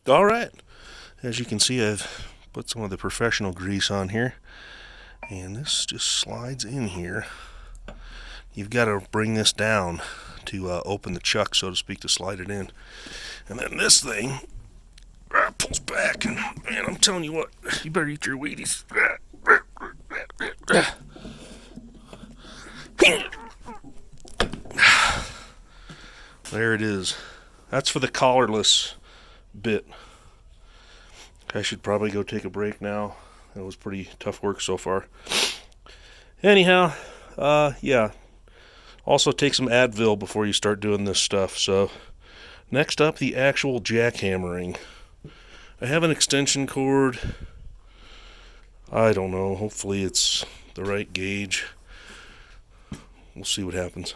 All right. As you can see, I've put some of the professional grease on here, and this just slides in here. You've got to bring this down to open the chuck, so to speak, to slide it in. And then this thing pulls back, and man, I'm telling you what, you better eat your Wheaties. There it is. That's for the collarless bit. I should probably go take a break now. It was pretty tough work so far. Anyhow, yeah. Also take some Advil before you start doing this stuff. So, next up, the actual jackhammering. I have an extension cord. I don't know. Hopefully it's the right gauge. We'll see what happens.